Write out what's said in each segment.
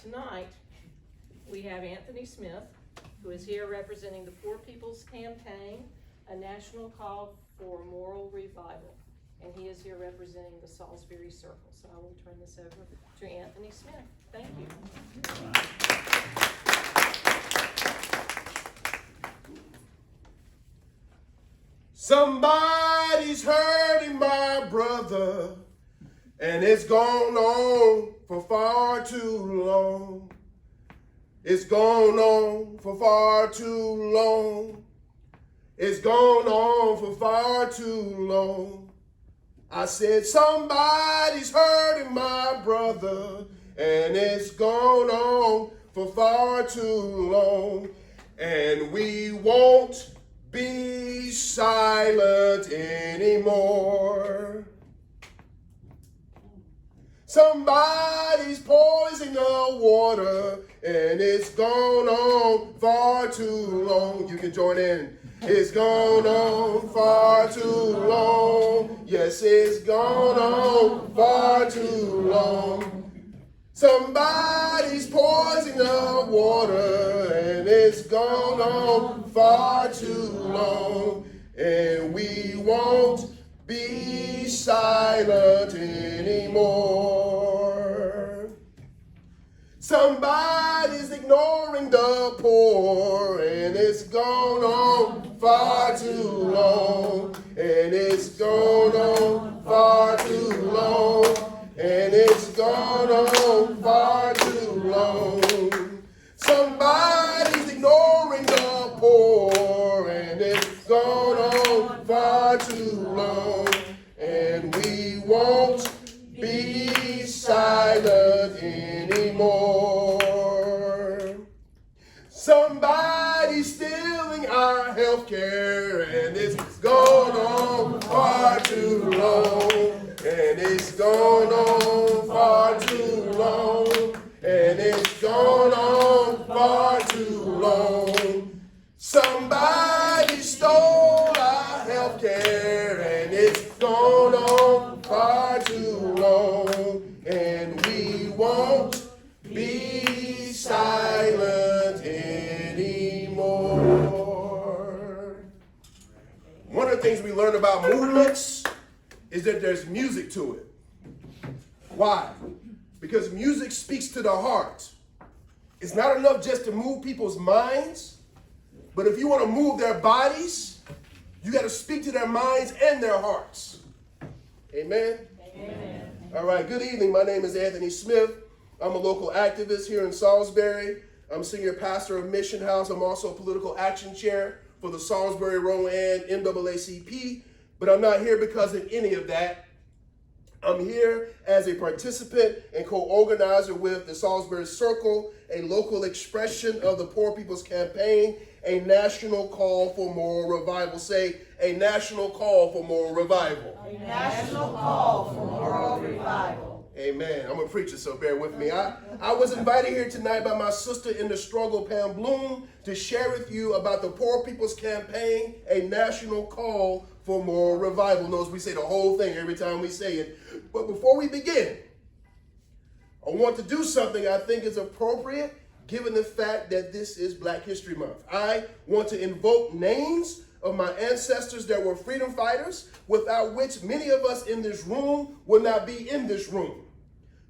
Tonight, we have Anthony Smith, who is here representing the Poor People's Campaign, a national call for moral revival. And he is here representing the Salisbury Circle. So I will turn this over to Anthony Smith. Thank you. Somebody's hurting my brother, and it's gone on for far too long. It's gone on for far too long. It's gone on for far too long. I said somebody's hurting my brother, and it's gone on for far too long. And we won't be silent anymore. Somebody's poisoning the water, and it's gone on far too long. You can join in. It's gone on far too long. Yes, it's gone on far too long. Somebody's poisoning the water, and it's gone on far too long. And we won't be silent anymore. Somebody's ignoring the poor, and it's gone on far too long. And it's gone on far too long. And it's gone on far too long. Somebody's ignoring the poor, and it's gone on far too long. And we won't be silent anymore. Somebody's stealing our health care, and it's gone on far too long. And it's gone on far too long. And it's gone on far too long. Somebody stole our health care, and it's gone on far too long. And we won't be silent anymore. One of the things we learn about movements is that there's music to it. Why? Because music speaks to the heart. It's not enough just to move people's minds, but if you want to move their bodies, you got to speak to their minds and their hearts. Amen? Amen. All right, good evening. My name is Anthony Smith. I'm a local activist here in Salisbury. I'm senior pastor of Mission House. I'm also a political action chair for the Salisbury Rowan NAACP. But I'm not here because of any of that. I'm here as a participant and co-organizer with the Salisbury Circle, a local expression of the Poor People's Campaign, a national call for moral revival. Say, a national call for moral revival. A national call for moral revival. Amen. I'm a preacher, so bear with me. I was invited here tonight by my sister in the struggle, Pam Bloom, to share with you about the Poor People's Campaign, a national call for moral revival. Notice we say the whole thing every time we say it. But before we begin, I want to do something I think is appropriate given the fact that this is Black History Month. I want to invoke names of my ancestors that were freedom fighters, without which many of us in this room would not be in this room.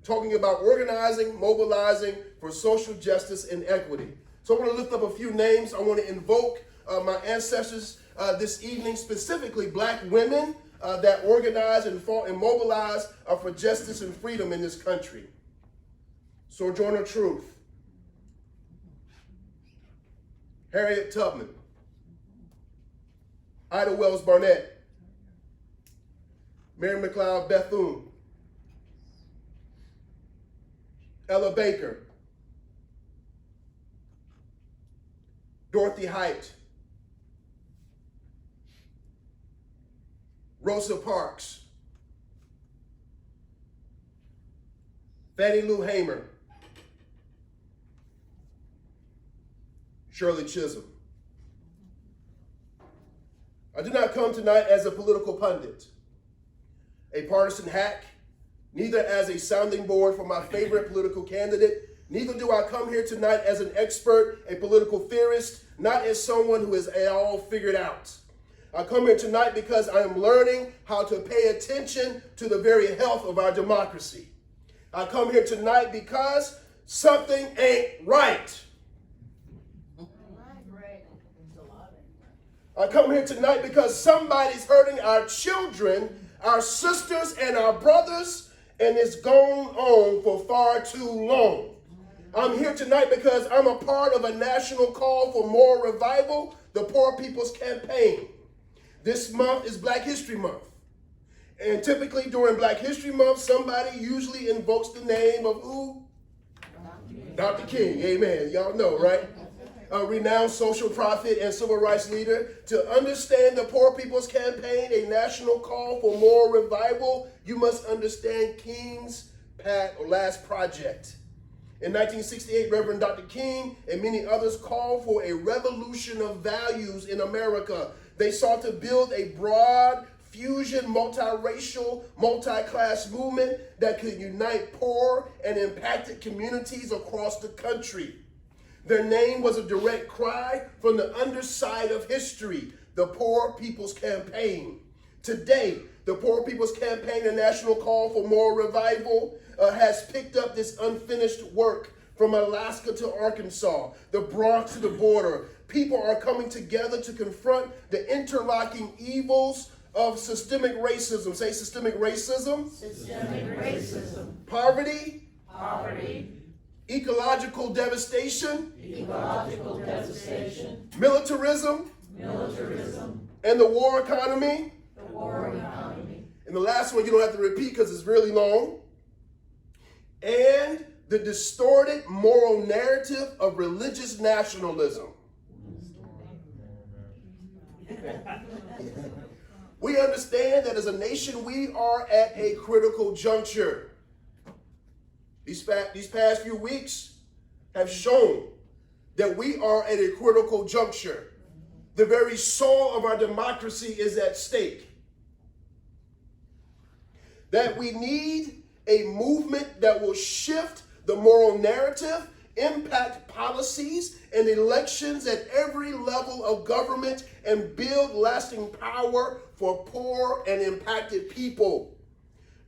Talking about organizing, mobilizing for social justice and equity. So I want to lift up a few names. I want to invoke my ancestors this evening, specifically Black women that organized and fought and mobilized for justice and freedom in this country. Sojourner Truth, Harriet Tubman, Ida Wells Barnett, Mary McLeod Bethune, Ella Baker, Dorothy Height, Rosa Parks, Fannie Lou Hamer, Shirley Chisholm. I do not come tonight as a political pundit, a partisan hack, neither as a sounding board for my favorite political candidate, Neither do I come here tonight as an expert, a political theorist, not as someone who has it all figured out. I come here tonight because I am learning how to pay attention to the very health of our democracy. I come here tonight because something ain't right. I come here tonight because somebody's hurting our children, our sisters, and our brothers, and it's gone on for far too long. I'm here tonight because I'm a part of a national call for moral revival, the Poor People's Campaign. This month is Black History Month. And typically during Black History Month, somebody usually invokes the name of who? Dr. King. Amen. Y'all know, right? A renowned social prophet and civil rights leader. To understand the Poor People's Campaign, a national call for moral revival, you must understand King's last project. In 1968, Reverend Dr. King and many others called for a revolution of values in America. They sought to build a broad, fusion, multiracial, multi-class movement that could unite poor and impacted communities across the country. Their name was a direct cry from the underside of history, the Poor People's Campaign. Today, the Poor People's Campaign, a national call for moral revival, has picked up this unfinished work from Alaska to Arkansas, the Bronx to the border. People are coming together to confront the interlocking evils of systemic racism. Say systemic racism. Systemic racism. Poverty. Poverty. Ecological devastation. Ecological devastation. Militarism. Militarism. And the war economy. The war economy. And the last one you don't have to repeat because it's really long. And the distorted moral narrative of religious nationalism. We understand that as a nation, we are at a critical juncture. These past few weeks have shown that we are at a critical juncture. The very soul of our democracy is at stake. That we need a movement that will shift the moral narrative, impact policies and elections at every level of government, and build lasting power for poor and impacted people.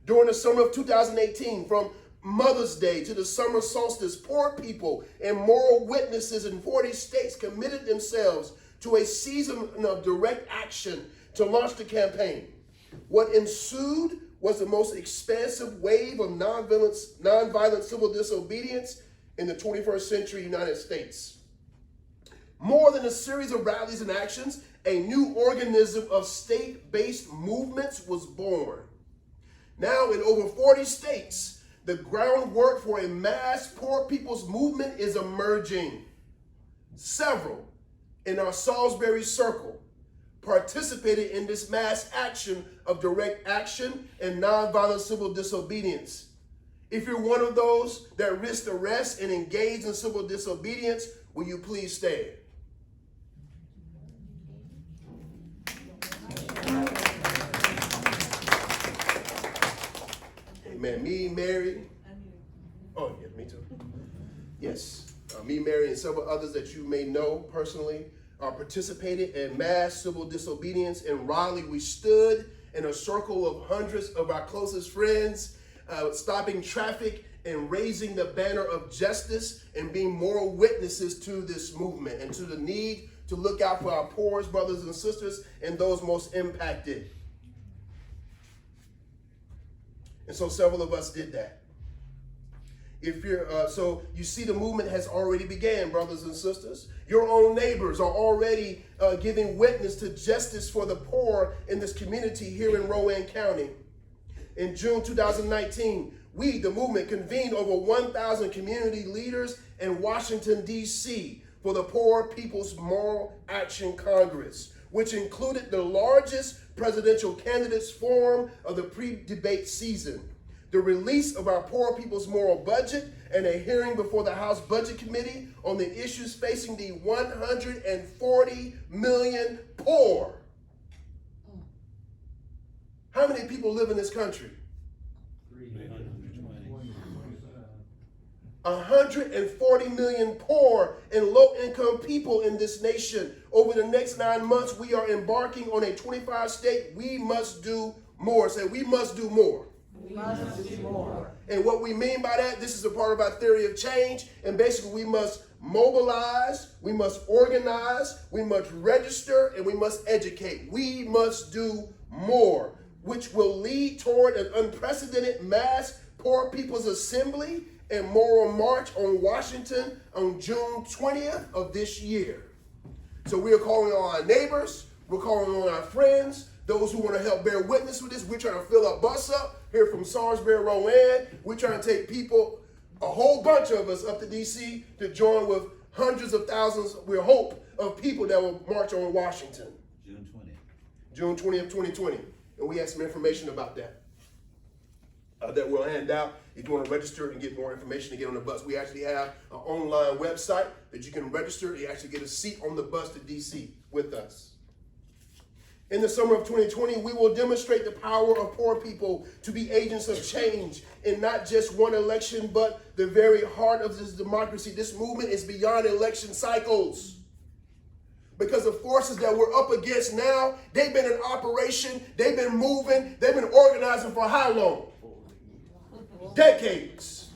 During the summer of 2018, from Mother's Day to the summer solstice, poor people and moral witnesses in 40 states committed themselves to a season of direct action to launch the campaign. What ensued was the most expansive wave of nonviolent civil disobedience in the 21st century United States. More than a series of rallies and actions, a new organism of state-based movements was born. Now in over 40 states, the groundwork for a mass poor people's movement is emerging. Several in our Salisbury Circle participated in this mass action of direct action and nonviolent civil disobedience. If you're one of those that risked arrest and engaged in civil disobedience, will you please stand? Amen. Me, Mary. Oh, yeah, me too. Yes. Me, Mary, and several others that you may know personally participated in mass civil disobedience. In Raleigh, we stood in a circle of hundreds of our closest friends, stopping traffic and raising the banner of justice and being moral witnesses to this movement and to the need to look out for our poorest brothers and sisters and those most impacted. And so several of us did that. If you're, so you see the movement has already began, brothers and sisters. Your own neighbors are already giving witness to justice for the poor in this community here in Rowan County. In June 2019, we, the movement, convened over 1,000 community leaders in Washington, D.C. for the Poor People's Moral Action Congress, which included the largest presidential candidates forum of the pre-debate season, the release of our Poor People's Moral Budget, and a hearing before the House Budget Committee on the issues facing the 140 million poor. How many people live in this country? 320. 140 million poor and low-income people in this nation. Over the next 9 months, we are embarking on a 25-state We Must Do More. Say, we must do more. We must do more. And what we mean by that, this is a part of our theory of change. And basically, we must mobilize, we must organize, we must register, and we must educate. We must do more, which will lead toward an unprecedented mass poor people's assembly and moral march on Washington on June 20th of this year. So we are calling on our neighbors, we're calling on our friends, those who want to help bear witness with this. We're trying to fill a bus up here from Salisbury, Rowan. We're trying to take people, a whole bunch of us, up to D.C. to join with hundreds of thousands, we hope, of people that will march on Washington. June 20th. June 20th, 2020. And we have some information about that that we'll hand out. If you want to register and get more information to get on the bus, we actually have an online website that you can register. You actually get a seat on the bus to D.C. with us. In the summer of 2020, we will demonstrate the power of poor people to be agents of change in not just one election, but the very heart of this democracy. This movement is beyond election cycles. Because the forces that we're up against now, they've been in operation, they've been moving, they've been organizing for how long? Decades.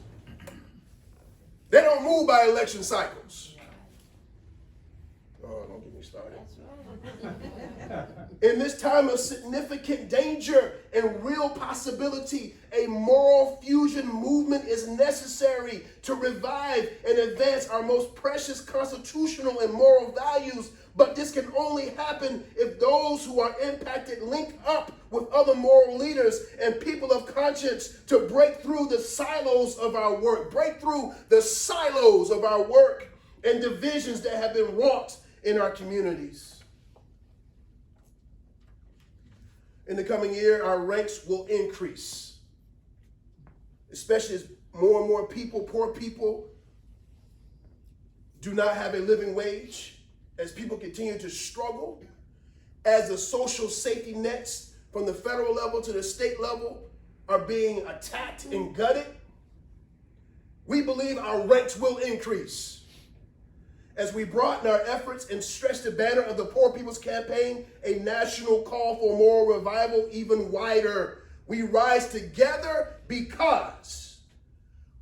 They don't move by election cycles. Oh, don't get me started. In this time of significant danger and real possibility, a moral fusion movement is necessary to revive and advance our most precious constitutional and moral values. But this can only happen if those who are impacted link up with other moral leaders and people of conscience to break through the silos of our work, and divisions that have been wrought in our communities. In the coming year, our ranks will increase, especially as more and more people, poor people, do not have a living wage, as people continue to struggle, as the social safety nets from the federal level to the state level are being attacked and gutted. We believe our ranks will increase. As we broaden our efforts and stretch the banner of the Poor People's Campaign, a national call for moral revival even wider. We rise together because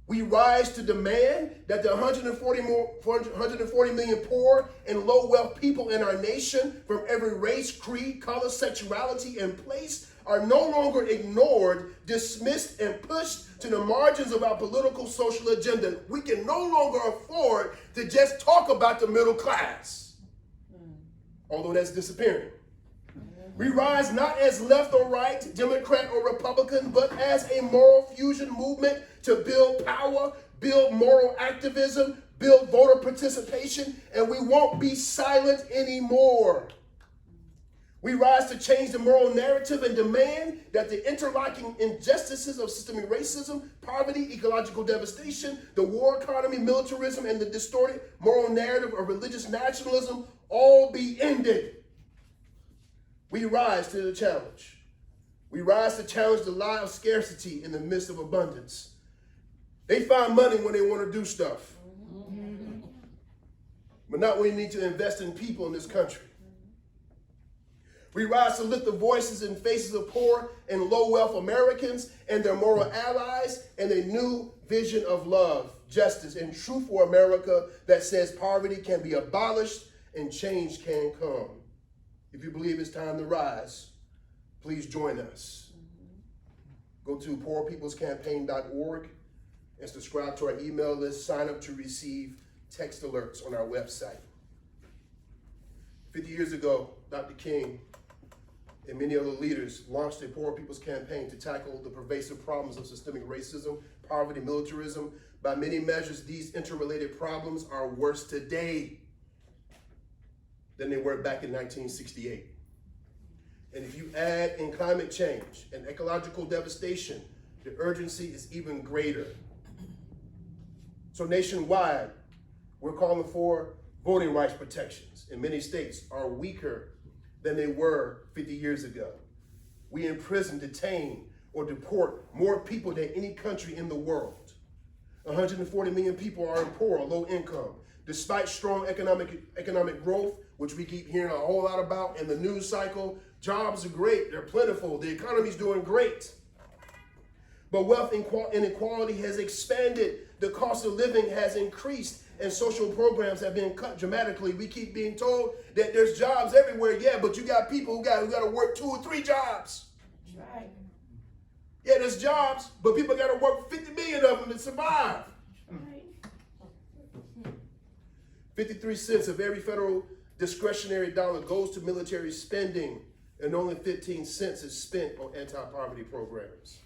we rise to demand that the 140 million poor and low wealth people in our nation from every race, creed, color, sexuality, and place are no longer ignored, dismissed, and pushed to the margins of our political social agenda. We can no longer afford to just talk about the middle class, although that's disappearing. We rise not as left or right, Democrat or Republican, but as a moral fusion movement to build power, build moral activism, build voter participation, and we won't be silent anymore. We rise to change the moral narrative and demand that the interlocking injustices of systemic racism, poverty, ecological devastation, the war economy, militarism, and the distorted moral narrative of religious nationalism all be ended. We rise to the challenge. We rise to challenge the lie of scarcity in the midst of abundance. They find money when they want to do stuff, but not when you need to invest in people in this country. We rise to lift the voices and faces of poor and low-wealth Americans and their moral allies and a new vision of love, justice, and truth for America that says poverty can be abolished and change can come. If you believe it's time to rise, please join us. Go to poorpeoplescampaign.org and subscribe to our email list. Sign up to receive text alerts on our website. 50 years ago, Dr. King and many other leaders launched a Poor People's Campaign to tackle the pervasive problems of systemic racism, poverty, militarism. By many measures, these interrelated problems are worse today than they were back in 1968. And if you add in climate change and ecological devastation, the urgency is even greater. So nationwide, we're calling for voting rights protections in many states are weaker than they were 50 years ago. We imprison, detain, or deport more people than any country in the world. 140 million people are in poor or low income. Despite strong economic growth, which we keep hearing a whole lot about in the news cycle, jobs are great, they're plentiful, the economy's doing great. But wealth inequality has expanded, the cost of living has increased, and social programs have been cut dramatically. We keep being told that there's jobs everywhere, yeah, but you got people who got to work 2 or 3 jobs. That's right. Yeah, there's jobs, but people got to work 50 million of them to survive. Right. 53 cents of every federal discretionary dollar goes to military spending, and only 15 cents is spent on anti-poverty programs.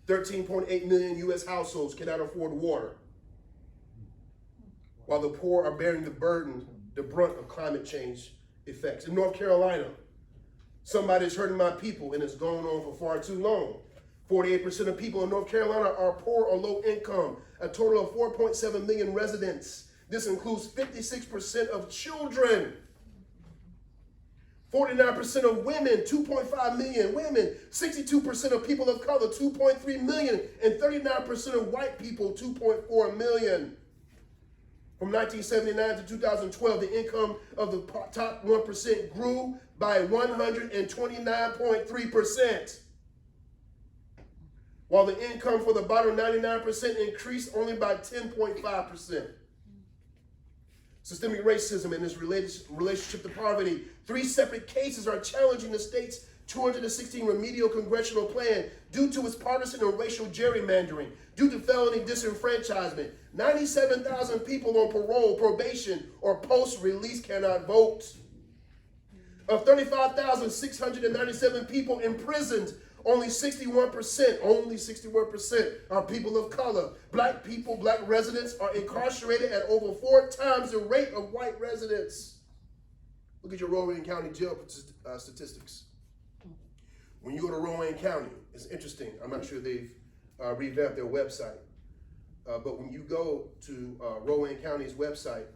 13.8 million U.S. households cannot afford water, while the poor are bearing the brunt of climate change effects. In North Carolina, somebody's hurting my people, and it's going on for far too long. 48% of people in North Carolina are poor or low income, a total of 4.7 million residents. This includes 56% of children, 49% of women, 2.5 million women, 62% of people of color, 2.3 million, and 39% of white people, 2.4 million. From 1979 to 2012, the income of the top 1% grew by 129.3%, while the income for the bottom 99% increased only by 10.5%. Systemic racism and its relationship to poverty. 3 separate cases are challenging the state's 216 remedial congressional plan due to its partisan and racial gerrymandering, due to felony disenfranchisement. 97,000 people on parole, probation, or post-release cannot vote. Of 35,697 people imprisoned, only 61% are people of color. Black people, black residents are incarcerated at over 4 times the rate of white residents. Look at your Rowan County jail statistics. When you go to Rowan County, it's interesting. I'm not sure they've revamped their website. But when you go to Rowan County's website,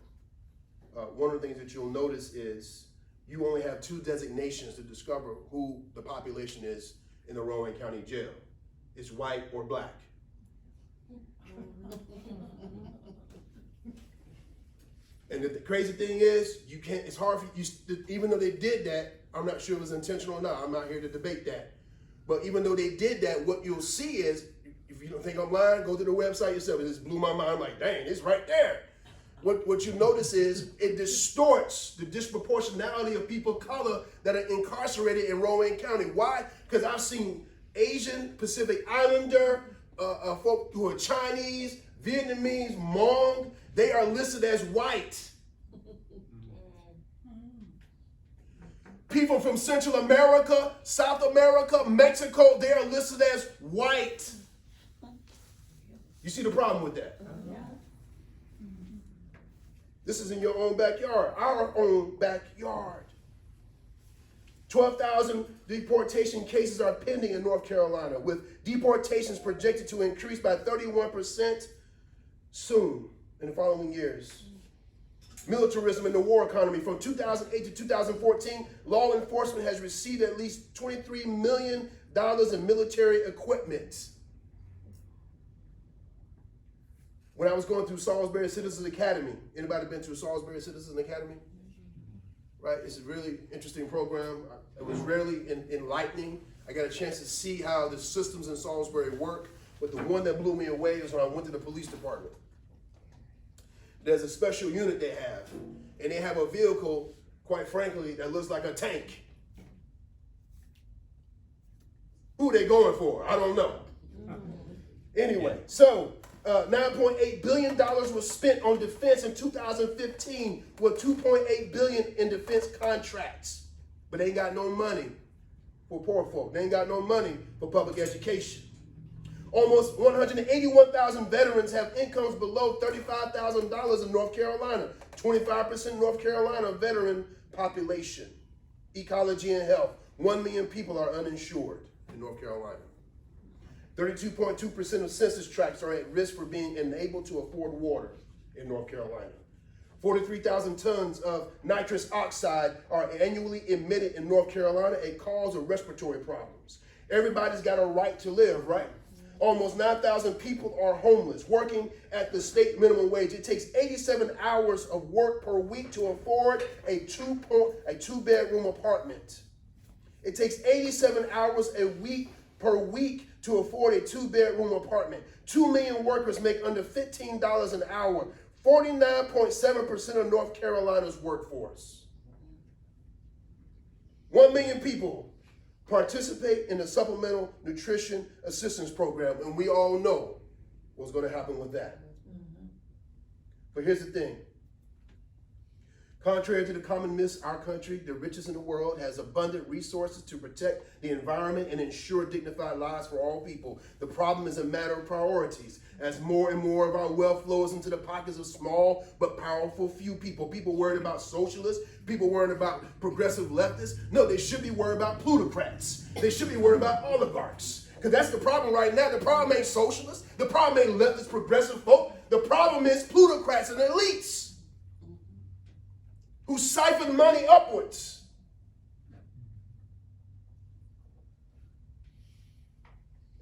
one of the things that you'll notice is you only have 2 designations to discover who the population is in the Rowan County jail. It's white or black. And the crazy thing is, you can't, it's hard for you, even though they did that, I'm not sure it was intentional or not, I'm not here to debate that. But even though they did that, what you'll see is, if you don't think I'm lying, go to the website yourself. It just blew my mind, like, dang, it's right there. What you notice is it distorts the disproportionality of people of color that are incarcerated in Rowan County. Why? Because I've seen Asian, Pacific Islander, folk who are Chinese, Vietnamese, Hmong, they are listed as white. People from Central America, South America, Mexico, they are listed as white. You see the problem with that? This is in your own backyard, our own backyard. 12,000 deportation cases are pending in North Carolina, with deportations projected to increase by 31% soon in the following years. Militarism in the war economy. From 2008 to 2014, law enforcement has received at least $23 million in military equipment. When I was going through Salisbury Citizens Academy, anybody been to a Salisbury Citizens Academy? Right, it's a really interesting program. It was really enlightening. I got a chance to see how the systems in Salisbury work, but the one that blew me away is when I went to the police department. There's a special unit they have, and they have a vehicle, quite frankly, that looks like a tank. Who they going for? I don't know. Anyway, so $9.8 billion was spent on defense in 2015, with $2.8 billion in defense contracts. But they ain't got no money for poor folk. They ain't got no money for public education. Almost 181,000 veterans have incomes below $35,000 in North Carolina. 25% North Carolina veteran population. Ecology and health. 1 million people are uninsured in North Carolina. 32.2% of census tracts are at risk for being unable to afford water in North Carolina. 43,000 tons of nitrous oxide are annually emitted in North Carolina, a cause of respiratory problems. Everybody's got a right to live, right? almost 9,000 people are homeless, working at the state minimum wage. It takes 87 hours of work per week to afford a two-bedroom apartment. It takes 87 hours per week to afford a two-bedroom apartment. 2 million workers make under $15 an hour, 49.7% of North Carolina's workforce. 1 million people participate in the Supplemental Nutrition Assistance Program, and we all know what's going to happen with that. But here's the thing. Contrary to the common myths, our country, the richest in the world, has abundant resources to protect the environment and ensure dignified lives for all people. The problem is a matter of priorities. As more and more of our wealth flows into the pockets of small but powerful few people. People worried about socialists, people worried about progressive leftists. No, they should be worried about plutocrats. They should be worried about oligarchs. Because that's the problem right now. The problem ain't socialists. The problem ain't leftist progressive folk. The problem is plutocrats and elites who siphon money upwards.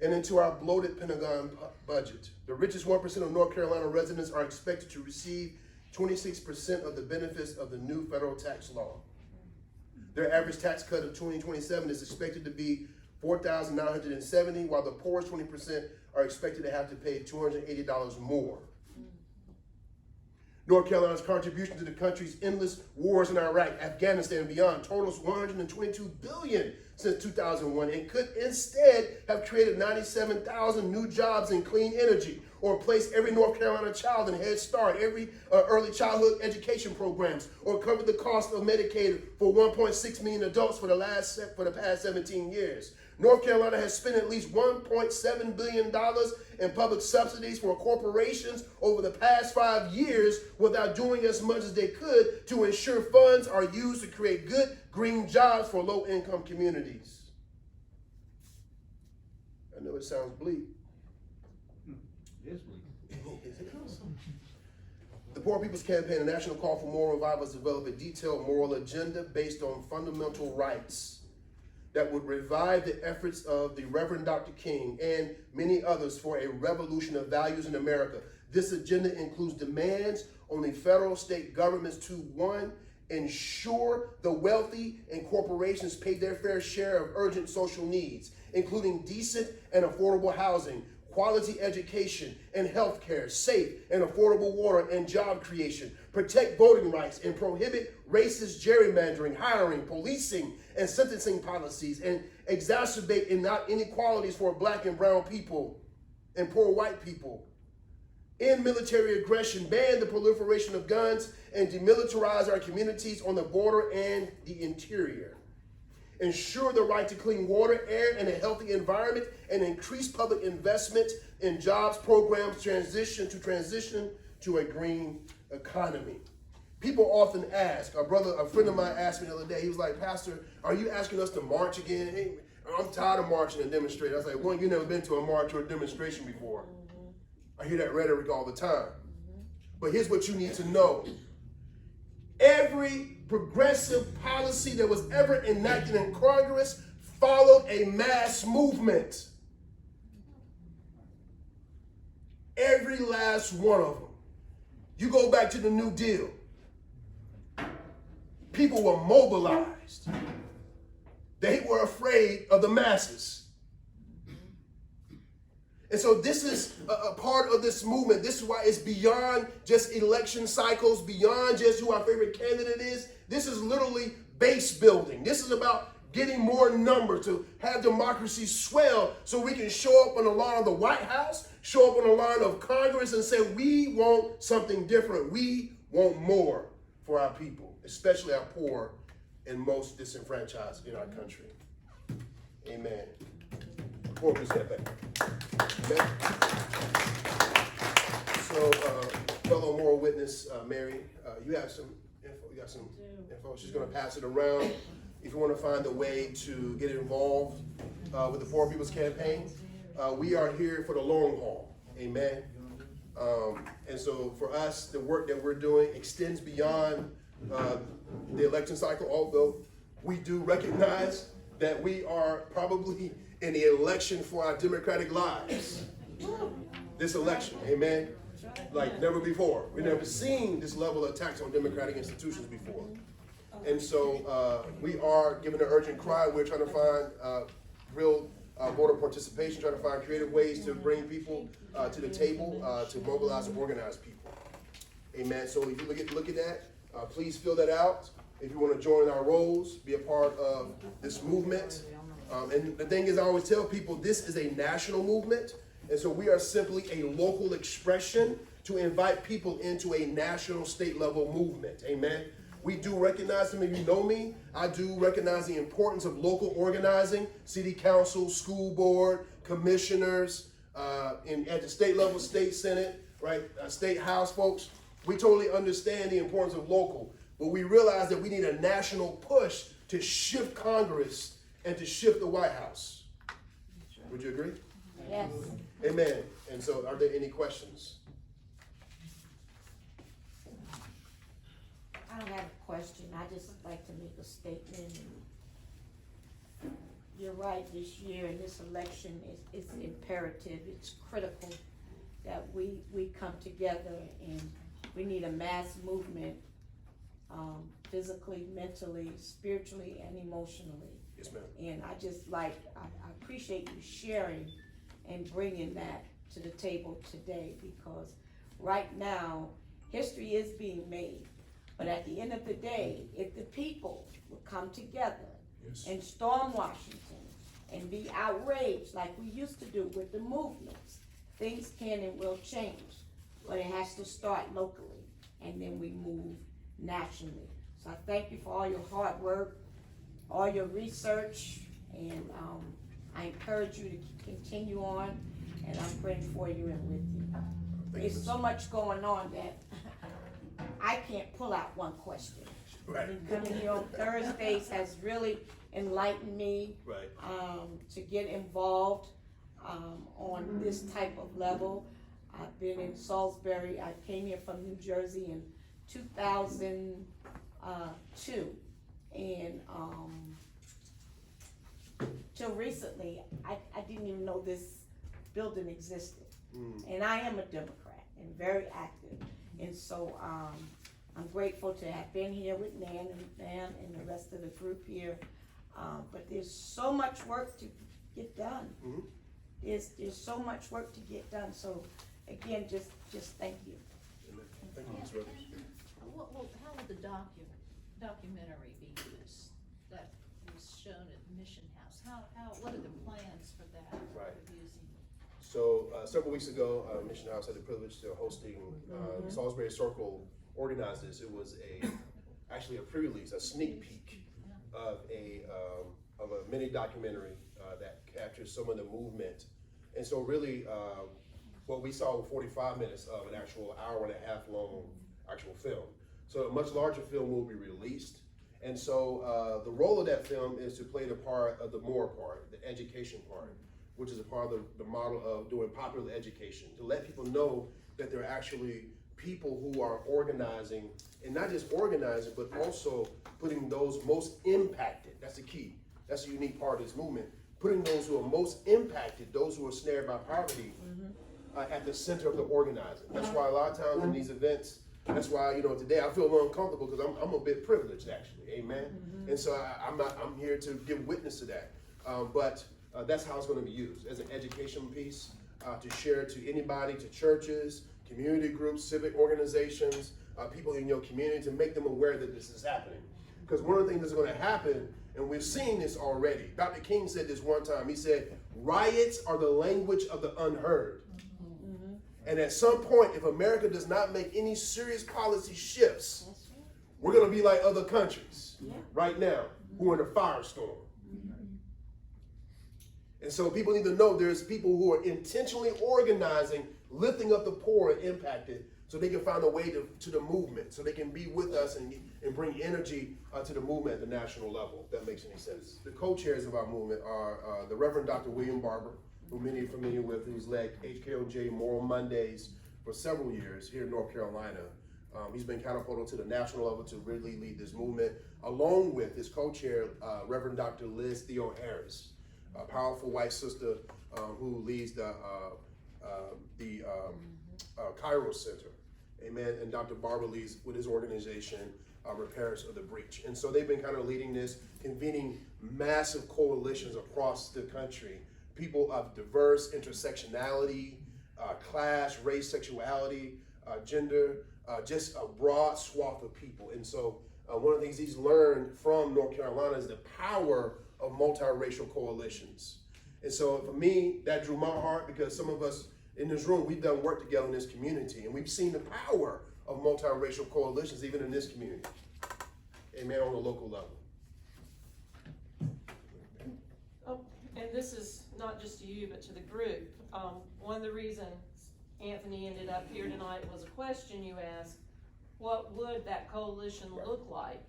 And into our bloated Pentagon budget. The richest 1% of North Carolina residents are expected to receive 26% of the benefits of the new federal tax law. Their average tax cut of 2027 is expected to be $4,970, while the poorest 20% are expected to have to pay $280 more. North Carolina's contribution to the country's endless wars in Iraq, Afghanistan, and beyond totals $122 billion since 2001 and could instead have created 97,000 new jobs in clean energy or placed every North Carolina child in Head Start, every early childhood education programs, or covered the cost of Medicaid for 1.6 million adults for the past 17 years. North Carolina has spent at least $1.7 billion in public subsidies for corporations over the past 5 years without doing as much as they could to ensure funds are used to create good green jobs for low-income communities. I know it sounds bleak. It is bleak. The Poor People's Campaign, a national call for moral revival, has developed a detailed moral agenda based on fundamental rights that would revive the efforts of the Reverend Dr. King and many others for a revolution of values in America. This agenda includes demands on the federal state governments to, 1, ensure the wealthy and corporations pay their fair share of urgent social needs, including decent and affordable housing, quality education and health care, safe and affordable water and job creation, protect voting rights and prohibit racist gerrymandering, hiring, policing, and sentencing policies, and exacerbate inequalities for Black and brown people and poor white people. End military aggression, ban the proliferation of guns, and demilitarize our communities on the border and the interior. Ensure the right to clean water, air, and a healthy environment, and increase public investment in jobs programs, transition to a green economy. People often ask, a friend of mine asked me the other day, he was like, Pastor, are you asking us to march again? Hey, I'm tired of marching and demonstrating. I was like, well, you've never been to a march or a demonstration before. I hear that rhetoric all the time. But here's what you need to know. Every progressive policy that was ever enacted in Congress followed a mass movement. Every last one of them. You go back to the New Deal. People were mobilized. They were afraid of the masses. And so this is a part of this movement. This is why it's beyond just election cycles, beyond just who our favorite candidate is. This is literally base building. This is about getting more numbers to have democracy swell so we can show up on the line of the White House, show up on the line of Congress and say, we want something different. We want more for our people, especially our poor and most disenfranchised in our country. Amen. Poor people step back. Amen. So, fellow moral witness, Mary, you have some info. You got some info. She's going to pass it around. If you want to find a way to get involved with the Poor People's Campaign, we are here for the long haul. Amen. And so for us, the work that we're doing extends beyond the election cycle, although we do recognize that we are probably in the election for our democratic lives. This election, amen? Like never before. We've never seen this level of attacks on democratic institutions before. And so we are giving an urgent cry. We're trying to find real voter participation, trying to find creative ways to bring people to the table, to mobilize and organize people. Amen. So if you look at that, please fill that out. If you want to join our roles, be a part of this movement. And the thing is, I always tell people this is a national movement. And so we are simply a local expression to invite people into a national, state level movement. Amen. We do recognize, some of you know me, I do recognize the importance of local organizing, city council, school board, commissioners, at the state level, state senate, right, state house folks. We totally understand the importance of local, but we realize that we need a national push to shift Congress and to shift the White House. Would you agree? Yes. Amen. And so are there any questions? I don't have a question. I just like to make a statement. You're right, this year in this election, it's imperative, it's critical that we come together, and we need a mass movement, physically, mentally, spiritually, and emotionally. Yes, ma'am. And I appreciate you sharing and bringing that to the table today, because right now, history is being made. But at the end of the day, if the people will come together Yes. and storm Washington and be outraged like we used to do with the movements, things can and will change. But it has to start locally, and then we move nationally. So I thank you for all your hard work, all your research, and I encourage you to continue on, and I'm praying for you and with you. There's so much going on that I can't pull out one question. Right. Coming here on Thursdays has really enlightened me Right. to get involved on this type of level. I've been in Salisbury. I came here from New Jersey in 2002, and till recently, I didn't even know this building existed. And I am a Democrat and very active. And so I'm grateful to have been here with Nan and the rest of the group here. But there's so much work to get done. Mm-hmm. There's so much work to get done. So again, just thank you. Amen. Thank you, Ms. Rogers. How would the documentary be used that was shown at Mission House? What are the plans for that? Right. For using? So several weeks ago, Mission House had the privilege of hosting Salisbury Circle organized this. It was actually a pre-release, a sneak peek of a mini documentary that captures some of the movement. And so really, what we saw was 45 minutes of an actual hour and a half long actual film. So a much larger film will be released. And so the role of that film is to play the part of the more part, the education part, which is a part of the model of doing popular education, to let people know that there are actually people who are organizing, and not just organizing, but also putting those most impacted. That's the key. That's the unique part of this movement. Putting those who are most impacted, those who are snared by poverty, at the center of the organizing. That's why a lot of times in these events, that's why, today I feel a little uncomfortable because I'm a bit privileged, actually. Amen. And so I'm here to give witness to that. But that's how it's going to be used as an education piece, to share to anybody, to churches, community groups, civic organizations, people in your community, to make them aware that this is happening. Because one of the things that's going to happen, and we've seen this already. Dr. King said this one time. He said, riots are the language of the unheard. And at some point, if America does not make any serious policy shifts, we're going to be like other countries right now who are in a firestorm. And so people need to know there's people who are intentionally organizing, lifting up the poor and impacted, so they can find a way to the movement, so they can be with us and bring energy to the movement at the national level, if that makes any sense. The co-chairs of our movement are the Reverend Dr. William Barber, who many are familiar with, who's led HKOJ Moral Mondays for several years here in North Carolina. He's been catapulted to the national level to really lead this movement, along with his co-chair, Reverend Dr. Liz Theo Harris. a powerful white sister who leads the Cairo Center. Amen. And Dr. Barber leads with his organization, Repairers of the Breach. And so they've been kind of leading this, convening massive coalitions across the country. People of diverse intersectionality, class, race, sexuality, gender, just a broad swath of people. And so one of the things he's learned from North Carolina is the power of multiracial coalitions. And so for me, that drew my heart because some of us in this room, we've done work together in this community, and we've seen the power of multiracial coalitions even in this community. Amen, on a local level. Oh, and this is not just to you, but to the group. One of the reasons Anthony ended up here tonight was a question you asked: what would that coalition look like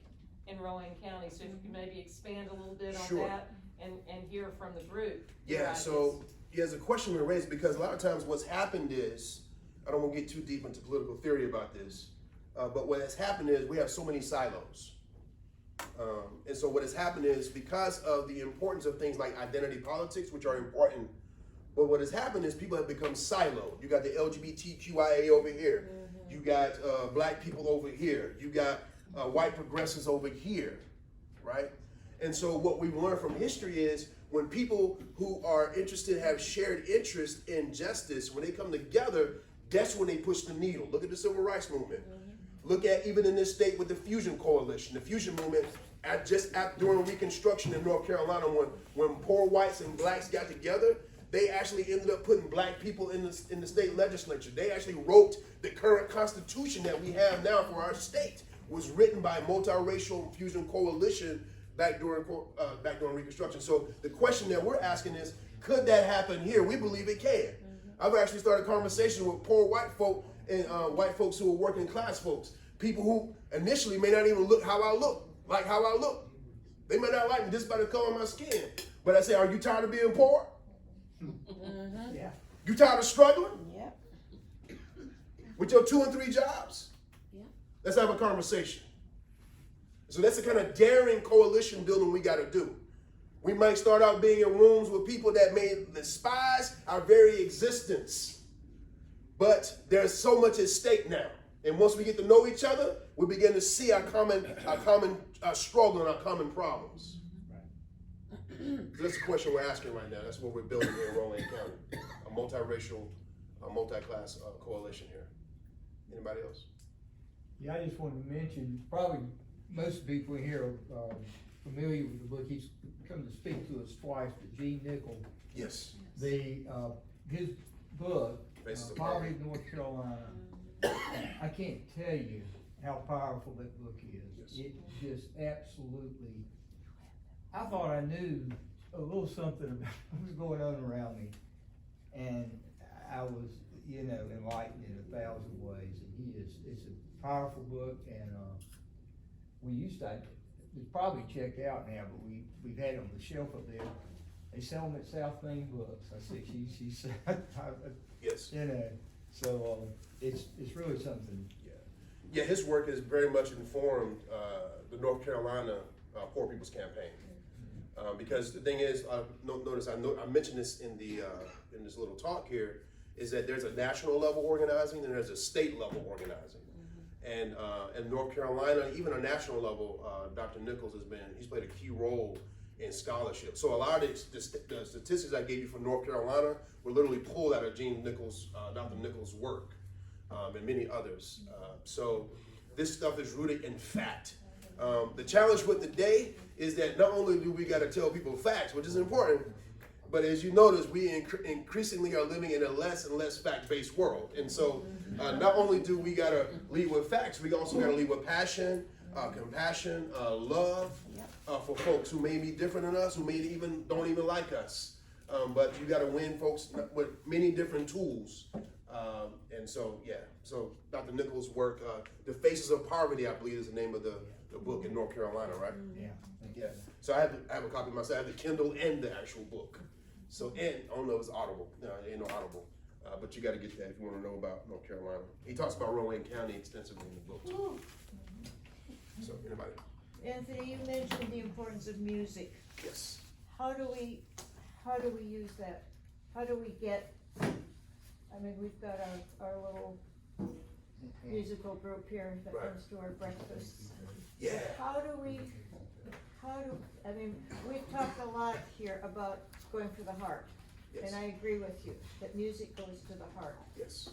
in Rowan County? So if you could maybe expand a little bit on Sure. that and hear from the group. Yeah, so there's a question we raised because a lot of times what's happened is, I don't want to get too deep into political theory about this, but what has happened is we have so many silos. And so what has happened is because of the importance of things like identity politics, which are important, but what has happened is people have become siloed. You got the LGBTQIA over here. You got black people over here. You got white progressives over here, right? And so what we've learned from history is when people who are interested, have shared interest in justice, when they come together, that's when they push the needle. Look at the civil rights movement. Look at even in this state with the Fusion Coalition, the Fusion movement, during Reconstruction in North Carolina, when poor whites and blacks got together, they actually ended up putting black people in the state legislature. They actually wrote the current constitution that we have now for our state. Was written by a multiracial Fusion Coalition back during Reconstruction. So the question that we're asking is, could that happen here? We believe it can. I've actually started conversation with poor white folk and white folks who are working class folks. People who initially may not even look how I look, like how I look. They may not like me just by the color of my skin. But I say, are you tired of being poor? Yeah. You tired of struggling Yep. with your 2 and 3 jobs? Yeah. Let's have a conversation. So that's the kind of daring coalition building we got to do. We might start out being in rooms with people that may despise our very existence. But there's so much at stake now. And once we get to know each other, we begin to see our common struggle and our common problems. So that's the question we're asking right now. That's what we're building here in Rowan County. A multiracial, multi-class coalition here. Anybody else? Yeah, I just wanted to mention, probably most people here are familiar with the book. He's come to speak to us twice, but Gene Nickel. Yes. His book, Faces of Poverty in North Carolina, I can't tell you how powerful that book is. Yes. It just absolutely, I thought I knew a little something about what was going on around me. And I was, enlightened in 1,000 ways. And it's a powerful book, and we used to, it's probably checked out now, but we've had it on the shelf up there. They sell them at South Main Books. I see she's Yes. So it's really something. Yeah, his work has very much informed the North Carolina Poor People's Campaign. Because the thing is, notice I mentioned this in this little talk here, is that there's a national level organizing and there's a state level organizing. And in North Carolina, even a national level, Dr. Nichols he's played a key role in scholarship. So a lot of the statistics I gave you from North Carolina were literally pulled out of Dr. Nichols' work, and many others. So this stuff is rooted in fact. The challenge with the day is that not only do we got to tell people facts, which is important, but as you notice, we increasingly are living in a less and less fact-based world. And so not only do we got to lead with facts, we also got to lead with passion, compassion, love for folks who may be different than us, who don't even like us. But you got to win folks with many different tools. And so, so Dr. Nichols' work, The Faces of Poverty, I believe is the name of the book in North Carolina, right? Yeah. So I have a copy myself. I have the Kindle and the actual book. So, and I don't know if it's Audible. No, it ain't no Audible. But you got to get that if you want to know about North Carolina. He talks about Rowan County extensively in the book too. So, anybody? Anthony, you mentioned the importance of music. Yes. How do we how do we use that? How do we get, I mean, we've got our little musical group here that Right. comes to our breakfasts. Yeah. I mean, we've talked a lot here about going for the heart. Yes. And I agree with you, that music goes to the heart. Yes.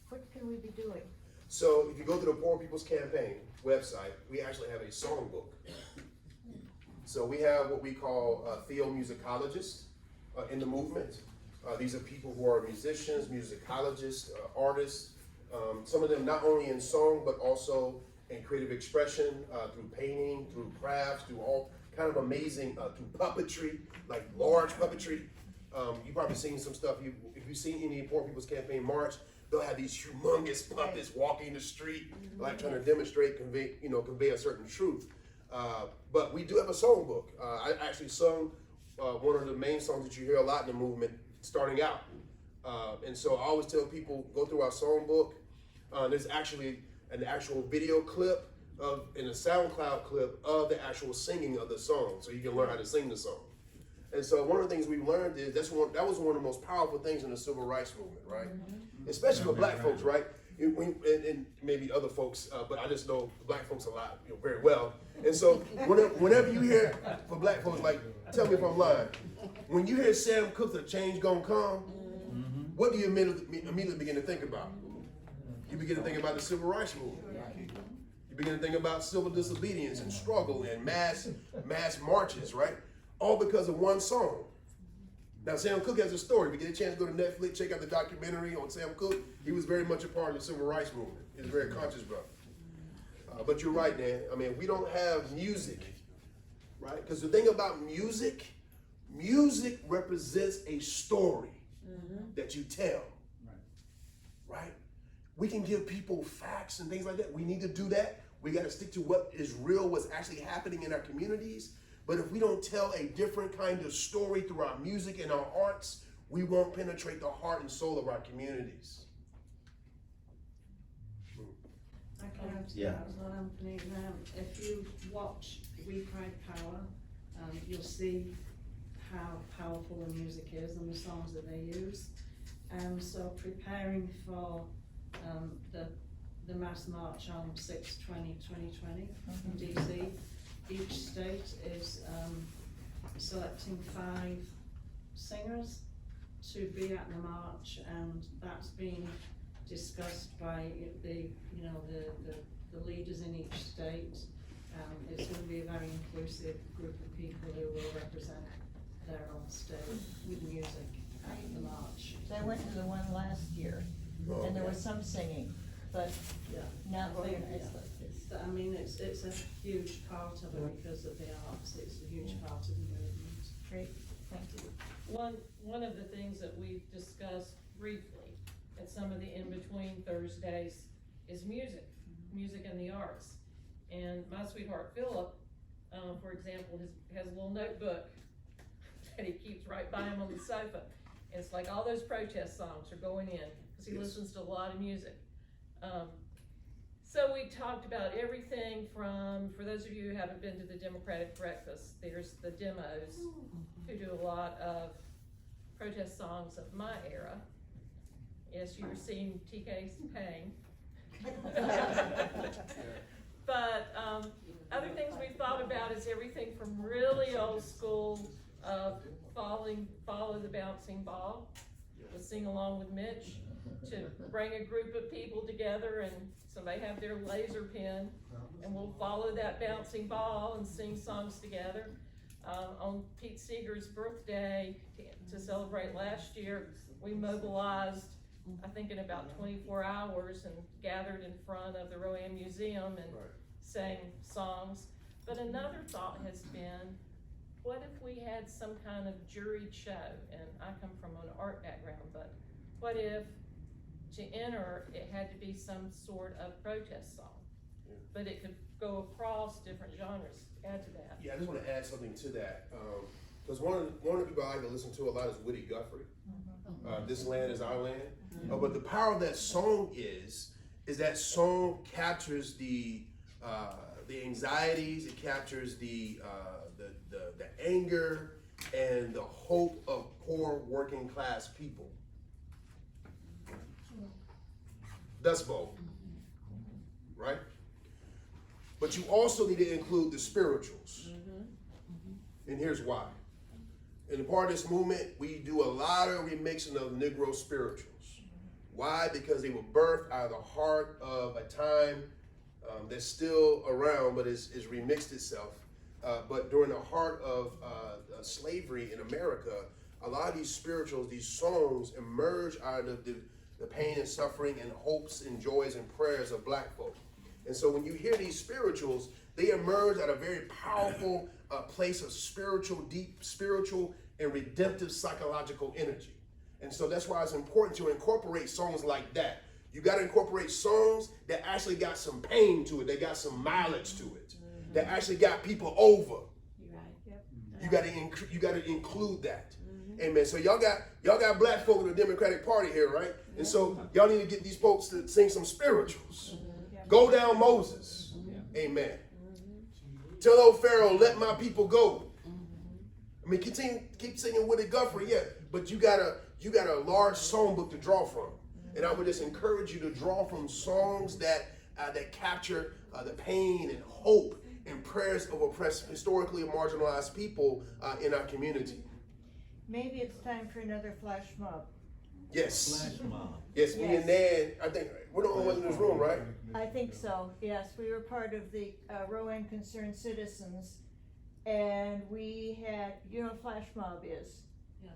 What can we be doing? So if you go to the Poor People's Campaign website, we actually have a songbook. So we have what we call theomusicologists in the movement. These are people who are musicians, musicologists, artists. Some of them not only in song, but also in creative expression, through painting, through crafts, through all kind of amazing, through puppetry, like large puppetry. You've probably seen some stuff. If you've seen any Poor People's Campaign march, they'll have these humongous puppets walking the street, like trying to demonstrate, convey a certain truth. But we do have a songbook. I actually sung one of the main songs that you hear a lot in the movement starting out. And so I always tell people, go through our songbook. There's actually an actual video clip and a SoundCloud clip of the actual singing of the song, so you can learn how to sing the song. And so one of the things we've learned is that was one of the most powerful things in the civil rights movement, right? Especially for black folks, right? And maybe other folks, but I just know black folks a lot, very well. And so whenever you hear, for black folks, like, tell me if I'm lying, when you hear Sam Cooke, "The Change Gonna Come," what do you immediately begin to think about? You begin to think about the civil rights movement. You begin to think about civil disobedience and struggle and mass marches, right? All because of one song. Now, Sam Cooke has a story. If you get a chance to go to Netflix, check out the documentary on Sam Cooke. He was very much a part of the civil rights movement. He was a very conscious brother. But you're right, Dan. I mean, we don't have music, right? Because the thing about music represents a story that you tell, right? We can give people facts and things like that. We need to do that. We got to stick to what is real, what's actually happening in our communities. But if we don't tell a different kind of story through our music and our arts, we won't penetrate the heart and soul of our communities. I can add to Yeah. that as well, Anthony. If you watch We Pride Power, you'll see how powerful the music is and the songs that they use. So preparing for the mass march on 6/20/2020 in DC, each state is selecting 5 singers to be at the march, and that's being discussed by the leaders in each state. It's going to be a very inclusive group of people who will represent their own state with music at the march. So I went to the one last year, and there was some singing, but Yeah. not I think, organized yeah. like this. I mean, it's a huge part of it because of the arts. It's a huge part of the movement. Great, thank you. One of the things that we've discussed briefly at some of the in-between Thursdays is music and the arts. And my sweetheart Philip, for example, has a little notebook that he keeps right by him on the sofa. And it's like all those protest songs are going in, because he listens to a lot of music. So we talked about everything from, for those of you who haven't been to the Democratic Breakfast, there's the demos who do a lot of protest songs of my era. Yes, you were seeing TK's pain. But other things we've thought about is everything from really old school of follow the bouncing ball, to sing along with Mitch, to bring a group of people together and somebody have their laser pen and we'll follow that bouncing ball and sing songs together. On Pete Seeger's birthday to celebrate last year, we mobilized, I think in about 24 hours, and gathered in front of the Rowan Museum and sang songs. But another thought has been, what if we had some kind of juried show? And I come from an art background, but what if to enter it had to be some sort of protest song, but it could go across different genres? Add to that. Yeah, I just want to add something to that. Because one of the people I like to listen to a lot is Woody Guthrie. This Land Is Our Land. But the power of that song is that song captures the anxieties, it captures the anger, and the hope of poor working class people. That's bold, right? But you also need to include the spirituals. And here's why. In the part of this movement, we do a lot of remixing of Negro spirituals. Why? Because they were birthed out of the heart of a time that's still around, but it's remixed itself. But during the heart of slavery in America, a lot of these spirituals, these songs emerge out of the pain and suffering and hopes and joys and prayers of black folk. And so when you hear these spirituals, they emerge at a very powerful place of spiritual, deep spiritual and redemptive psychological energy. And so that's why it's important to incorporate songs like that. You got to incorporate songs that actually got some pain to it, they got some mileage to it, that actually got people over. You're right. Yep. You got to include that. Amen. So y'all got black folk in the Democratic Party here, right? And so y'all need to get these folks to sing some spirituals. Go down Moses. Amen. Tell old Pharaoh, let my people go. I mean, keep singing Woody Guthrie, yeah, but you got a large songbook to draw from. And I would just encourage you to draw from songs that capture the pain and hope and prayers of oppressed, historically marginalized people in our community. Maybe it's time for another flash mob. Yes. Flash mob. Yes, me and Nan, I think we're the only ones in this room, right? I think so, yes. We were part of the Rowan Concerned Citizens, and we had, you know what flash mob is? Yeah.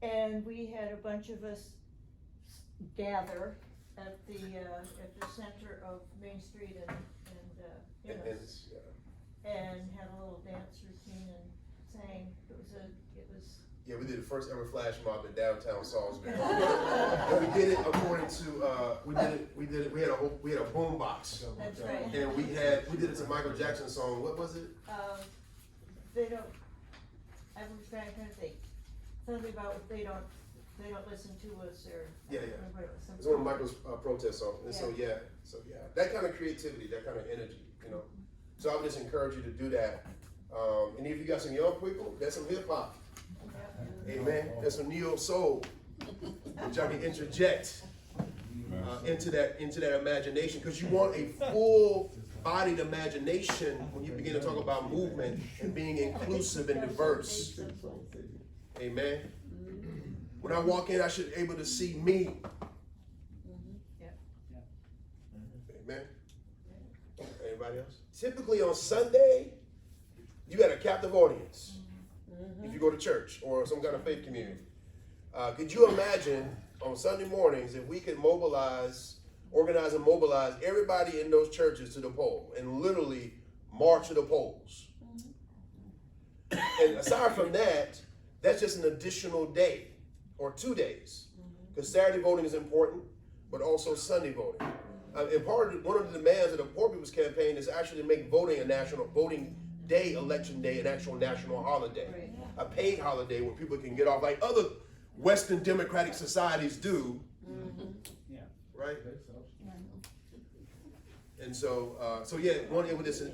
And we had a bunch of us gather at the center of Main Street and have a little dance routine and sang. Yeah, we did the first ever flash mob in downtown Salisbury. And we did it according to we had a boom box. That's right. And we did it to Michael Jackson song. What was it? They don't, I was trying to think, something about they don't listen to us or. Yeah. It's one of Michael's protest songs. And so that kind of creativity, that kind of energy, you know. So I would just encourage you to do that. And if you got some young people, that's some hip hop. Amen. There's some neo soul, which I can interject into that imagination, because you want a full-bodied imagination when you begin to talk about movement and being inclusive and diverse. Amen. When I walk in, I should be able to see me. Amen. Anybody else? Typically on Sunday, you got a captive audience. If you go to church or some kind of faith community. Could you imagine on Sunday mornings if we could organize and mobilize everybody in those churches to the poll and literally march to the polls? And aside from that, that's just an additional day or 2 days. Because Saturday voting is important, but also Sunday voting. And one of the demands of the Poor People's Campaign is actually to make voting a national voting day, election day, an actual national holiday, a paid holiday where people can get off like other Western democratic societies do, right? And so,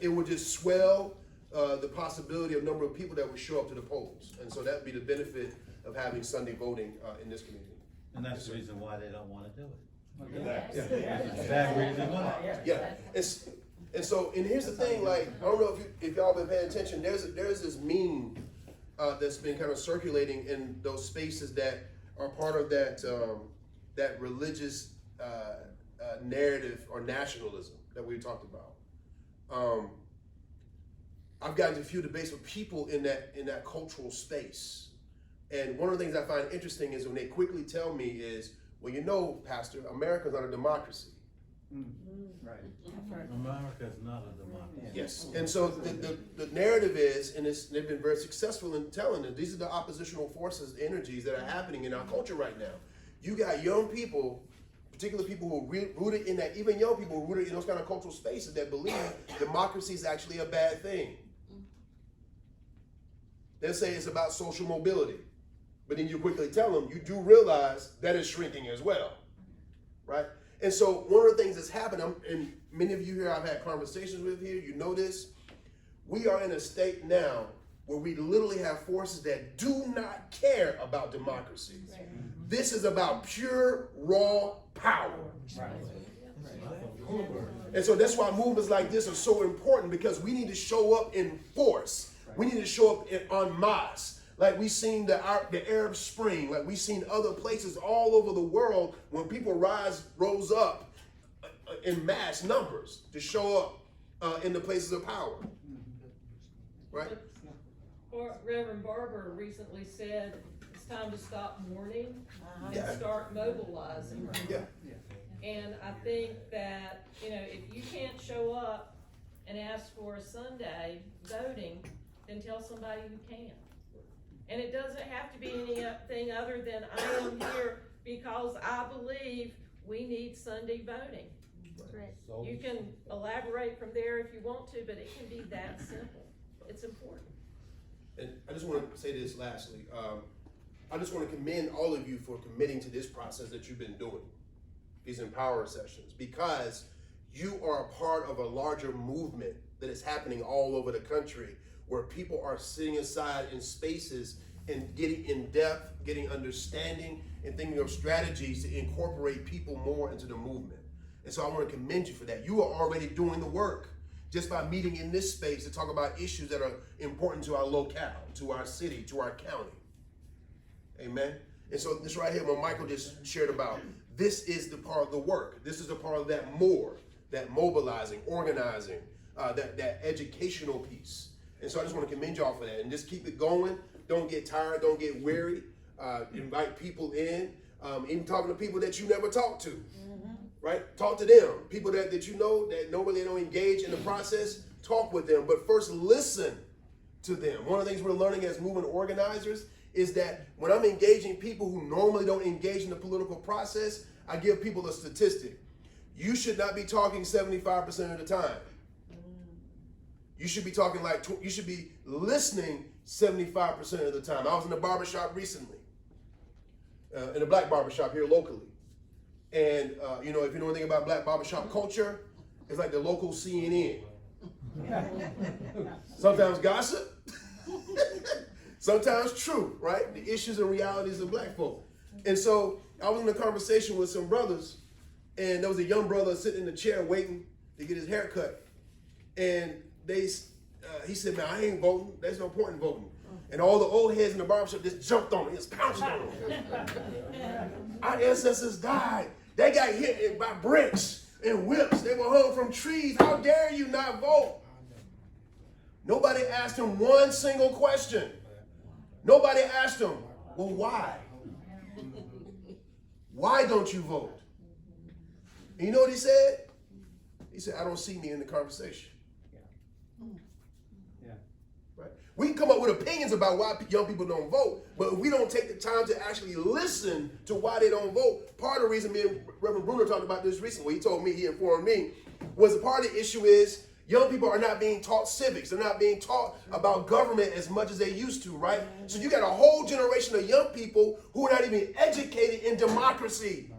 it would just swell the possibility of number of people that would show up to the polls, and so that would be the benefit of having Sunday voting in this community. And that's the reason why they don't want to do it. Yeah. Exactly reason why. Yeah. And here's the thing, like, I don't know if y'all been paying attention, there's this meme that's been kind of circulating in those spaces that are part of that religious narrative or nationalism that we talked about. I've gotten into a few debates with people in that cultural space. And one of the things I find interesting is when they quickly tell me is, well, you know, Pastor, America's not a democracy. Right. America's not a democracy. Yes, and so the narrative is, and they've been very successful in telling it, these are the oppositional forces, energies that are happening in our culture right now. You got young people, particularly people who are rooted in that, even young people who are rooted in those kind of cultural spaces that believe democracy is actually a bad thing. They'll say it's about social mobility, but then you quickly tell them, you do realize that is shrinking as well, right? And so one of the things that's happened, and many of you here I've had conversations with here, you know this, we are in a state now where we literally have forces that do not care about democracy. This is about pure, raw power. And so that's why movements like this are so important, because we need to show up in force. We need to show up en masse. Like we've seen the Arab Spring, like we've seen other places all over the world when people rose up in mass numbers to show up in the places of power. Right? Or Reverend Barber recently said it's time to stop mourning and Yeah. start mobilizing. Yeah. And I think that, if you can't show up and ask for a Sunday voting, then tell somebody who can. And it doesn't have to be anything other than I am here because I believe we need Sunday voting. Right. You can elaborate from there if you want to, but it can be that simple. It's important. And I just want to say this lastly. I just want to commend all of you for committing to this process that you've been doing, these Empower sessions, because you are a part of a larger movement that is happening all over the country, where people are sitting aside in spaces and getting in depth, getting understanding, and thinking of strategies to incorporate people more into the movement. And so I want to commend you for that. You are already doing the work just by meeting in this space to talk about issues that are important to our locale, to our city, to our county. Amen. And so this right here, what Michael just shared about, this is the part of the work. This is the part of that more, that mobilizing, organizing, that educational piece. And so I just want to commend y'all for that, and just keep it going. Don't get tired, don't get weary. Invite people in, even talking to people that you never talked to, right? Talk to them. People that you know that normally don't engage in the process, talk with them, but first listen to them. One of the things we're learning as movement organizers is that when I'm engaging people who normally don't engage in the political process, I give people a statistic. You should not be talking 75% of the time. You should be talking you should be listening 75% of the time. I was in a barbershop recently, in a black barbershop here locally. And, if you know anything about black barbershop culture, it's like the local CNN. Sometimes gossip, sometimes truth, right? The issues and realities of black folk. And so I was in a conversation with some brothers, and there was a young brother sitting in the chair waiting to get his hair cut. And he said, man, I ain't voting. There's no point in voting. And all the old heads in the barbershop just jumped on him, just pounced on him. Our ancestors died. They got hit by bricks and whips. They were hung from trees. How dare you not vote? Nobody asked him one single question. Nobody asked him, well, why? Why don't you vote? And you know what he said? He said, I don't see me in the conversation. Right? We can come up with opinions about why young people don't vote, but if we don't take the time to actually listen to why they don't vote, part of the reason me and Reverend Bruno talked about this recently, he informed me, was a part of the issue is young people are not being taught civics. They're not being taught about government as much as they used to, right? So you got a whole generation of young people who are not even educated in democracy.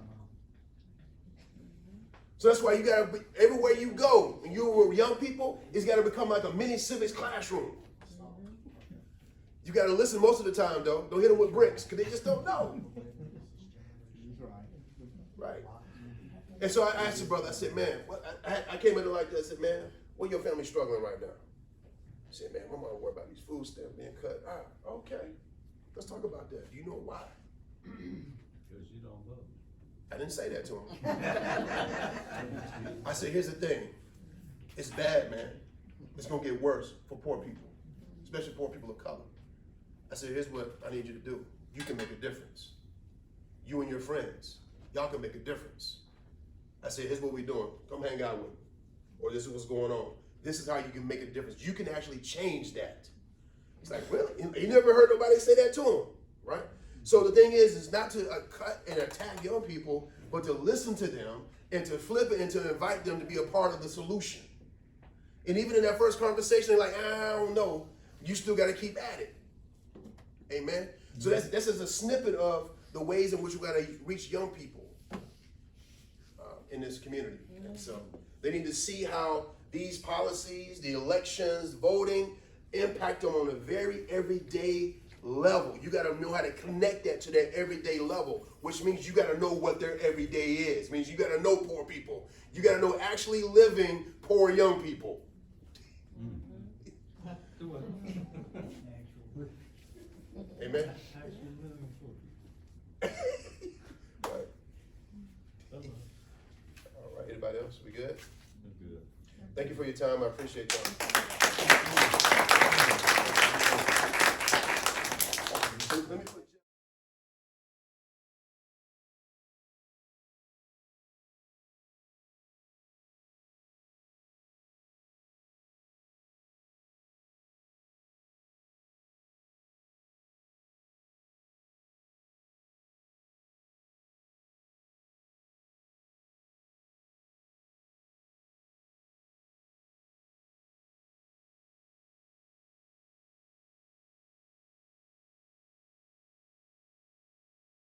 So that's why you got to, everywhere you go, when you're with young people, it's got to become like a mini civics classroom. You got to listen most of the time, though. Don't hit them with bricks, because they just don't know. Right. And so I asked the brother, I said, man, I came in like that. I said, man, what your family struggling right now? He said, man, my mom worried about these food stamps being cut. Okay. Let's talk about that. Do you know why? Because you don't vote. I didn't say that to him. I said, here's the thing. It's bad, man. It's going to get worse for poor people, especially poor people of color. I said, here's what I need you to do. You can make a difference. You and your friends, y'all can make a difference. I said, here's what we're doing. Come hang out with me. Or this is what's going on. This is how you can make a difference. You can actually change that. He's like, really? You never heard nobody say that to him, right? So the thing is not to cut and attack young people, but to listen to them and to flip it and to invite them to be a part of the solution. And even in that first conversation, they're like, I don't know. You still got to keep at it. Amen? So that's just a snippet of the ways in which we got to reach young people in this community. And so they need to see how these policies, the elections, voting, impact them on a very everyday level. You got to know how to connect that to their everyday level, which means you got to know what their everyday is. Means you got to know poor people. You got to know actually living poor young people. Amen. Right. All right. Anybody else? We good? Good. Thank you for your time. I appreciate y'all. Let me put